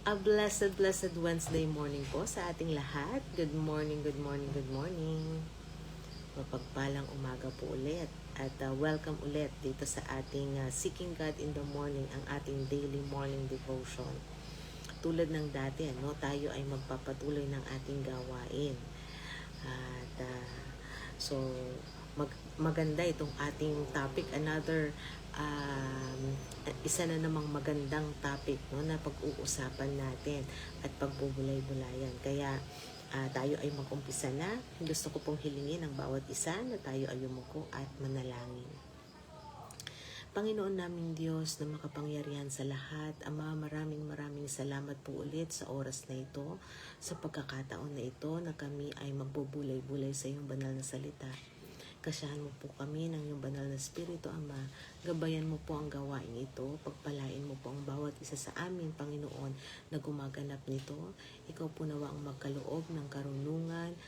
Blessed Wednesday morning po sa ating lahat. Good morning, good morning, good morning. Mapagpalang umaga po ulit. At welcome ulit dito sa ating Seeking God in the Morning, ang ating daily morning devotion. Tulad ng dati, tayo ay magpapatuloy ng ating gawain. At so, maganda itong ating topic. Isa na namang magandang topic na pag-uusapan natin at pagbubulay-bulayan. Kaya tayo ay mag-umpisa na. Gusto ko pong hilingin ang bawat isa na tayo ay yumuko at manalangin. Panginoon naming Diyos na makapangyarihan sa lahat, Ama, maraming salamat po ulit sa oras na ito, sa pagkakataon na ito na kami ay magbubulay-bulay sa iyong banal na salita. Kasyahan mo po kami ng iyong banal na Espiritu, Ama. Gabayan mo po ang gawain ito. Pagpalain mo po ang bawat isa sa amin, Panginoon, na gumaganap nito. Ikaw po nawa ang magkaloob ng karunungan,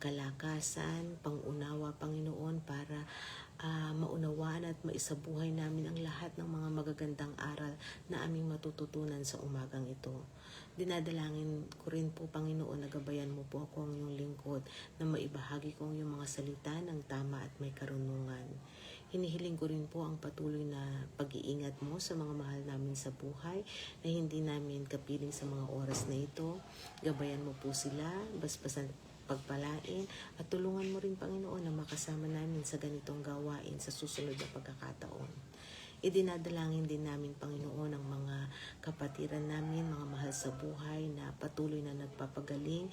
kalakasan, pangunawa, Panginoon, para maunawaan at maisabuhay namin ang lahat ng mga magagandang aral na aming matututunan sa umagang ito. Dinadalangin ko rin po, Panginoon, na gabayan mo po ako ang iyong lingkod na maibahagi ko ang iyong mga salita ng tama at may karunungan. Hinihiling ko rin po ang patuloy na pag-iingat mo sa mga mahal namin sa buhay na hindi namin kapiling sa mga oras na ito. Gabayan mo po sila, basbasan pagpalain at tulungan mo rin, Panginoon, na makasama namin sa ganitong gawain sa susunod na pagkakataon. Idinadalangin din namin, Panginoon, ang mga kapatiran namin, mga mahal sa buhay na patuloy na nagpapagaling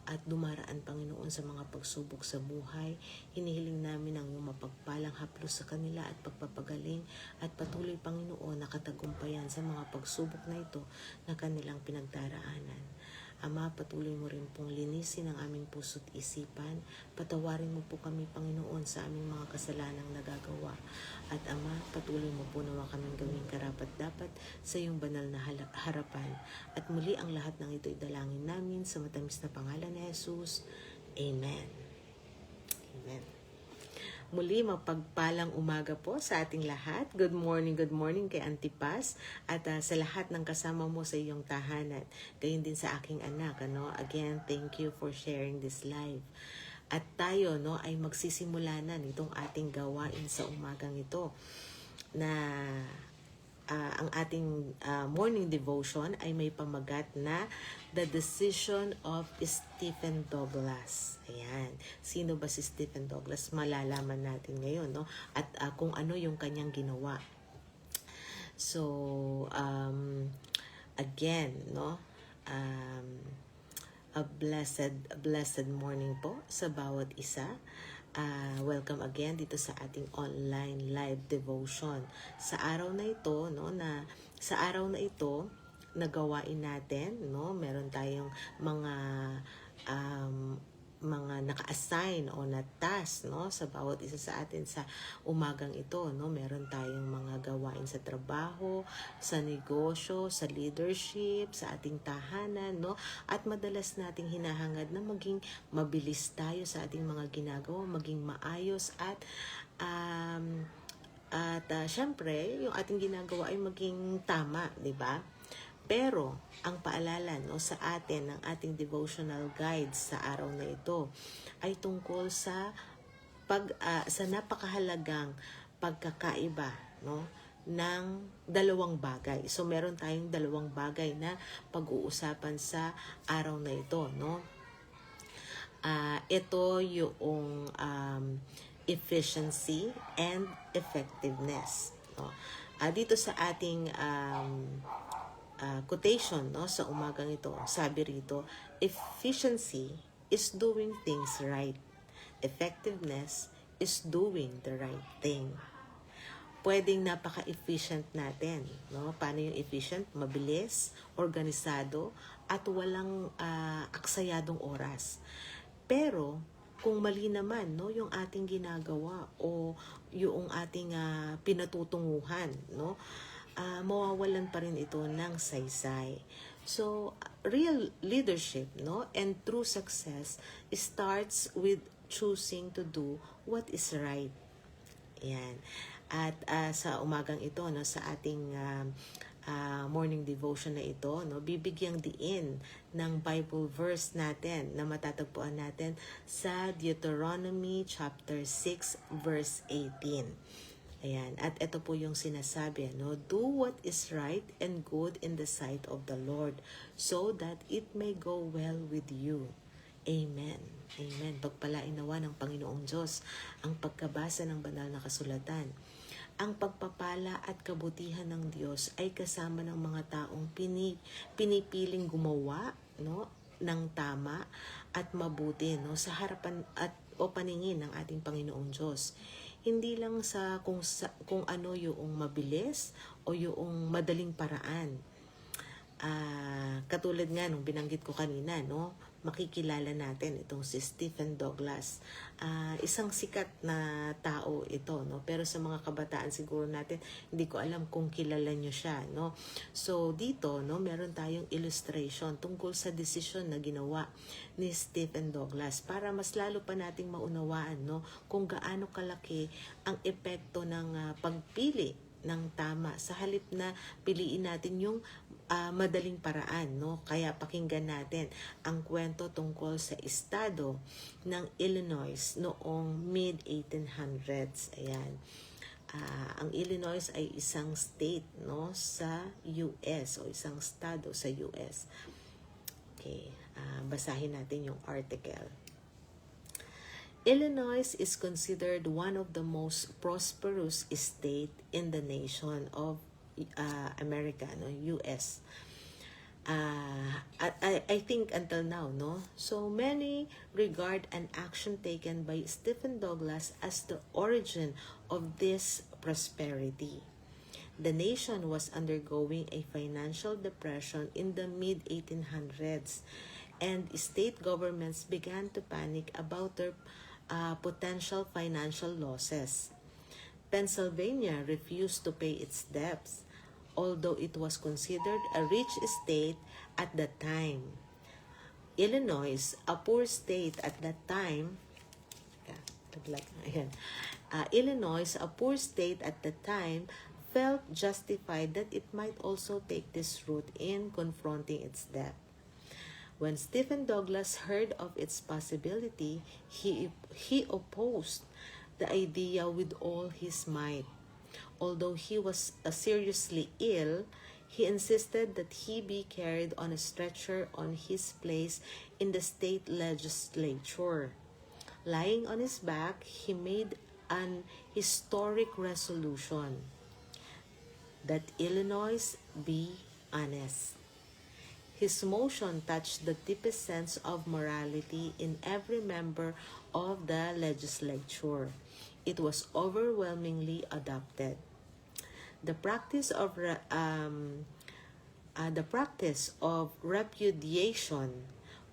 at dumaraan, Panginoon, sa mga pagsubok sa buhay. Hinihiling namin ang iyong mapagpalang haplos sa kanila at pagpapagaling at patuloy, Panginoon, na katagumpayan sa mga pagsubok na ito na kanilang pinagdaraanan. Ama, patuloy mo rin pong linisin ang aming puso't isipan. Patawarin mo po kami, Panginoon, sa aming mga kasalanang nagagawa. At Ama, patuloy mo po nawa kaming gawing karapat-dapat sa iyong banal na harapan. At muli ang lahat ng ito idalangin namin sa matamis na pangalan ni Jesus. Amen. Amen. Muli, mapagpalang umaga po sa ating lahat. Good morning kay Auntie Paz at sa lahat ng kasama mo sa iyong tahanan. Gayon din sa aking anak. Again, thank you for sharing this live. At tayo ay magsisimula na nitong ating gawain sa umagang ito na ang ating morning devotion ay may pamagat na The Decision of Stephen Douglas. Ayan. Sino ba si Stephen Douglas? Malalaman natin ngayon, At kung ano yung kanyang ginawa. So, again, a blessed morning po sa bawat isa. Welcome again dito sa ating online live devotion. Sa araw na ito, nagawain natin, meron tayong mga naka-assign o na task sa bawat isa sa atin sa umagang ito. Meron tayong mga gawain sa trabaho, sa negosyo, sa leadership, sa ating tahanan, at madalas nating hinahangad na maging mabilis tayo sa ating mga ginagawa, maging maayos at syempre yung ating ginagawa ay maging tama, di ba? Pero ang paalala sa atin ng ating devotional guides sa araw na ito ay tungkol sa napakahalagang pagkakaiba ng dalawang bagay. So meron tayong dalawang bagay na pag-uusapan sa araw na ito, ito yung efficiency and effectiveness. Dito sa ating quotation sa umagang ito, sabi rito, efficiency is doing things right. Effectiveness is doing the right thing. Pwedeng napaka-efficient natin. Paano yung efficient? Mabilis, organisado, at walang aksayadong oras. Pero, kung mali naman yung ating ginagawa o yung ating pinatutunguhan, mawawalan pa rin ito ng saysay. So, real leadership and true success starts with choosing to do what is right. Yan. At sa umagang ito, sa ating morning devotion na ito, no, bibigyang diin ng Bible verse natin na matatagpuan natin sa Deuteronomy chapter 6 verse 18. Ayan, at ito po yung sinasabi, no, do what is right and good in the sight of the Lord, so that it may go well with you. Amen. Amen. Pagpalain nawa ng Panginoong Diyos ang pagkabasa ng banal na kasulatan. Ang pagpapala at kabutihan ng Diyos ay kasama ng mga taong pinipiling gumawa, no, ng tama at mabuti, no, sa harapan at o paningin ng ating Panginoong Diyos. Hindi lang sa kung ano yung mabilis o yung madaling paraan. Katulad nga nung binanggit ko kanina, no, makikilala natin itong si Stephen Douglas. Isang sikat na tao ito, no, pero sa mga kabataan siguro natin hindi ko alam kung kilala nyo siya, no. So dito, no, meron tayong illustration tungkol sa desisyon na ginawa ni Stephen Douglas para mas lalo pa nating maunawaan, no, kung gaano kalaki ang epekto ng pagpili ng tama sa halip na piliin natin yung madaling paraan, no? Kaya pakinggan natin ang kwento tungkol sa estado ng Illinois noong mid-1800s. Ayan. Ang Illinois ay isang state, no, sa US o isang estado sa US. Okay, basahin natin yung article. Illinois is considered one of the most prosperous state in the nation of America, no, US. I think until now, no. So many regard an action taken by Stephen Douglas as the origin of this prosperity. The nation was undergoing a financial depression in the mid-1800s, and state governments began to panic about their potential financial losses. Pennsylvania refused to pay its debts, although it was considered a rich state at that time. Illinois, a poor state at that time, Illinois, a poor state at the time, felt justified that it might also take this route in confronting its debt. When Stephen Douglas heard of its possibility, he opposed the idea with all his might. Although he was seriously ill, he insisted that he be carried on a stretcher on his place in the state legislature. Lying on his back, he made an historic resolution that Illinois be honest. His motion touched the deepest sense of morality in every member of the legislature. It was overwhelmingly adopted. The practice of repudiation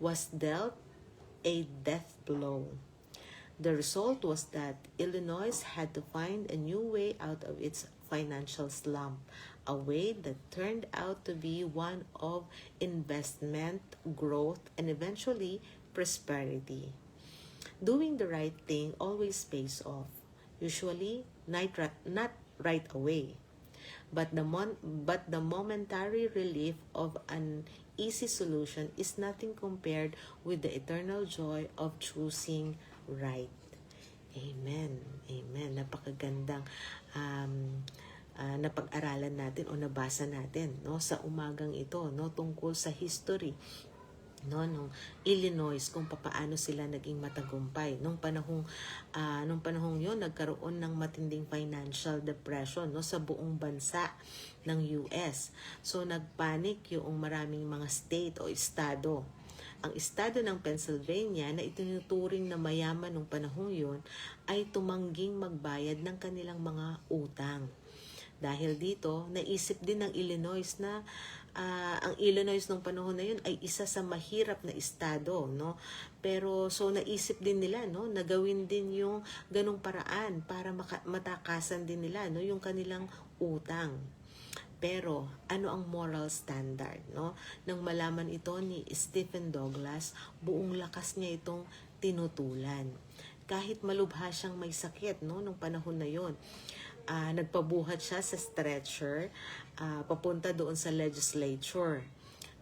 was dealt a death blow. The result was that Illinois had to find a new way out of its financial slump, a way that turned out to be one of investment, growth, and eventually prosperity. Doing the right thing always pays off, usually not right away. But the momentary relief of an easy solution is nothing compared with the eternal joy of choosing right. Amen. Amen. Napakagandang napag-aralan natin o nabasa natin, no, sa umagang ito, no, tungkol sa history, no, nung Illinois, kung paano sila naging matagumpay nung panahong yon. Nagkaroon ng matinding financial depression, no, sa buong bansa ng US. So nagpanic yung maraming mga state o estado. Ang estado ng Pennsylvania na itinuturing na mayaman nung panahong yon ay tumangging magbayad ng kanilang mga utang. Dahil dito, naisip din ng Illinois na ang Illinois nung panahon na yun ay isa sa mahirap na estado, no? Pero so naisip din nila, no, na gawin din yung ganung paraan para matakasan din nila, no, yung kanilang utang. Pero ano ang moral standard, no? Nang malaman ito ni Stephen Douglas, buong lakas niya itong tinutulan. Kahit malubha siyang may sakit, no, nung panahon na yon. nagpabuhat siya sa stretcher papunta doon sa legislature.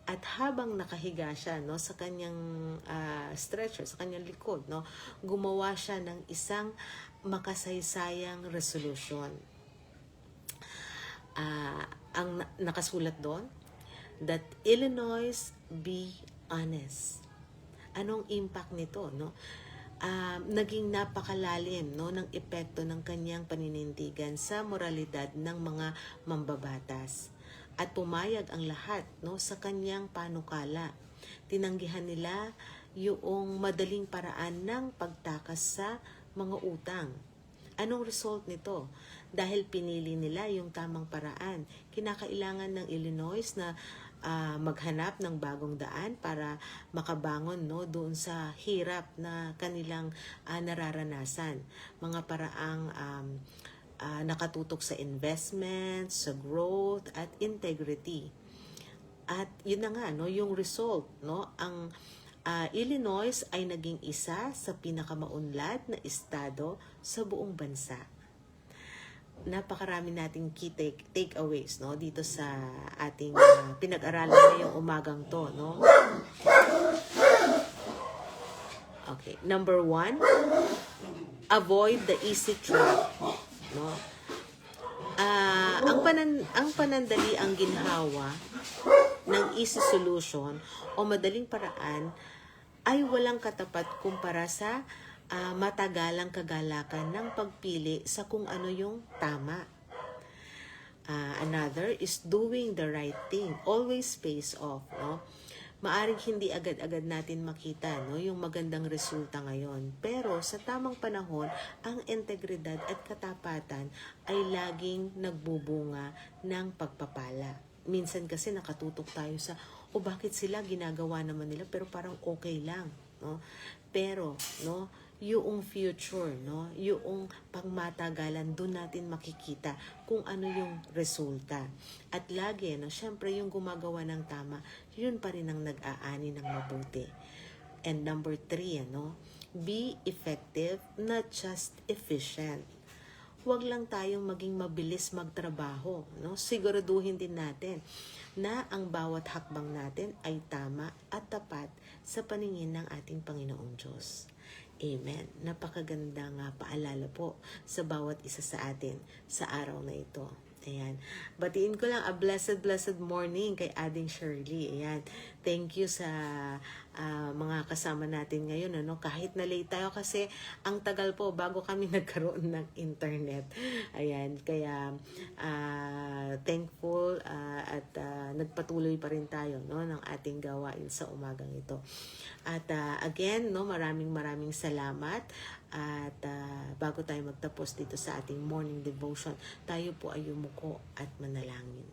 At habang nakahiga siya no sa kanyang stretcher, sa kanyang likod, no, gumawa siya ng isang makasaysayang resolution. Ang nakasulat doon, that Illinois be honest. Anong impact nito, no? Naging napakalalim no ng epekto ng kanyang paninindigan sa moralidad ng mga mambabatas. At pumayag ang lahat no sa kanyang panukala. Tinanggihan nila yung madaling paraan ng pagtakas sa mga utang. Anong result nito? Dahil pinili nila yung tamang paraan, kinakailangan ng Illinois na maghanap ng bagong daan para makabangon no doon sa hirap na kanilang nararanasan. Mga paraang nakatutok sa investment, sa growth at integrity. At yun na nga no, yung result no, ang Illinois ay naging isa sa pinakamaunlad na estado sa buong bansa. Napakarami nating key takeaways no dito sa ating pinag-aralan ngayong umagang to, no. Okay, number 1, avoid the easy trap, no. Ang panandali ang ginhawa ng easy solution o madaling paraan ay walang katapat kumpara sa matagalang kagalakan ng pagpili sa kung ano yung tama. Another is doing the right thing. Always pays off, no? Maaring hindi agad-agad natin makita no yung magandang resulta ngayon, pero sa tamang panahon ang integridad at katapatan ay laging nagbubunga ng pagpapala. Minsan kasi nakatutok tayo sa bakit sila ginagawa naman nila pero parang okay lang, no? Pero no yung future, no, yung pangmatagalan, doon natin makikita kung ano yung resulta. At lagi, no, syempre yung gumagawa ng tama, yun pa rin ang nag-aani ng mabuti. And number 3, no, be effective, not just efficient. Huwag lang tayong maging mabilis magtrabaho, no? Siguraduhin din natin na ang bawat hakbang natin ay tama at tapat sa paningin ng ating Panginoong Diyos. Amen. Napakagandang paalala po sa bawat isa sa atin sa araw na ito. Ayan. Batiin ko lang a blessed morning kay Ading Shirley. Ayan. Thank you sa mga kasama natin ngayon. Ano? Kahit na late tayo kasi ang tagal po bago kami nagkaroon ng internet. Ayan. Kaya thankful at nagpatuloy pa rin tayo no, ng ating gawain sa umagang ito. At again, no, maraming salamat. At bago tayo magtapos dito sa ating morning devotion, tayo po ay yumuko at manalangin.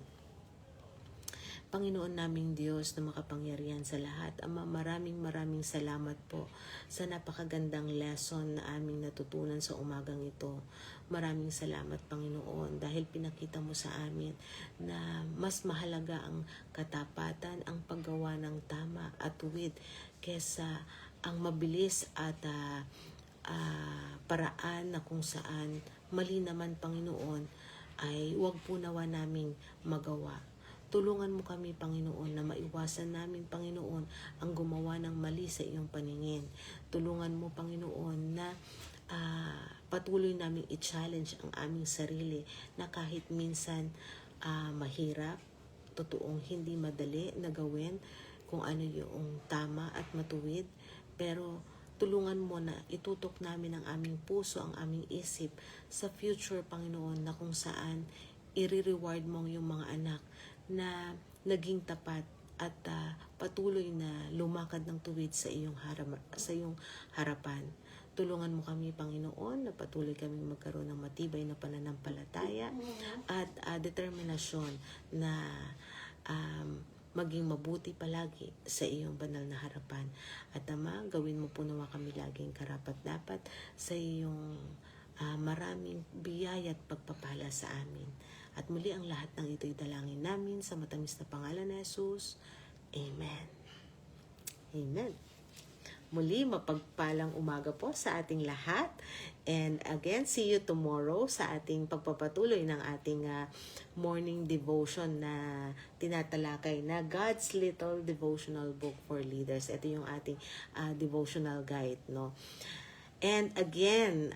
Panginoon naming Diyos na makapangyarihan sa lahat, Ama, maraming salamat po sa napakagandang lesson na aming natutunan sa umagang ito. Maraming salamat, Panginoon, dahil pinakita mo sa amin na mas mahalaga ang katapatan, ang paggawa ng tama at tuwid kesa ang mabilis at paraan na kung saan mali naman, Panginoon, ay huwag po nawa naming magawa. Tulungan mo kami, Panginoon, na maiwasan namin, Panginoon, ang gumawa ng mali sa iyong paningin. Tulungan mo, Panginoon, na patuloy namin i-challenge ang aming sarili na kahit minsan mahirap, totoong hindi madali na gawin kung ano yung tama at matuwid, pero tulungan mo na itutok namin ang aming puso, ang aming isip sa future, Panginoon, na kung saan i-reward mo yung mga anak na naging tapat at patuloy na lumakad ng tuwid sa iyong harapan. Tulungan mo kami, Panginoon, na patuloy kaming magkaroon ng matibay na pananampalataya at determinasyon na maging mabuti palagi sa iyong banal na harapan. At Ama, gawin mo po nawa kami laging karapat-dapat sa iyong maraming biyaya at pagpapala sa amin. At muli ang lahat ng ito'y dalangin namin sa matamis na pangalan ni Jesus. Amen. Amen. Muli, mapagpalang umaga po sa ating lahat. And again, see you tomorrow sa ating pagpapatuloy ng ating morning devotion na tinatalakay na God's Little Devotional Book for Leaders. Ito yung ating devotional guide, no? And again,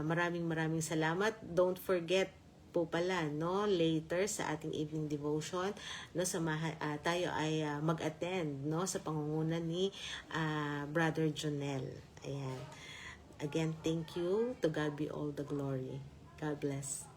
maraming salamat. Don't forget po pala, no, later sa ating evening devotion, no, tayo ay mag-attend, no, sa pangunguna ni Brother Jonel. Ayan. Again, thank you. To God be all the glory. God bless.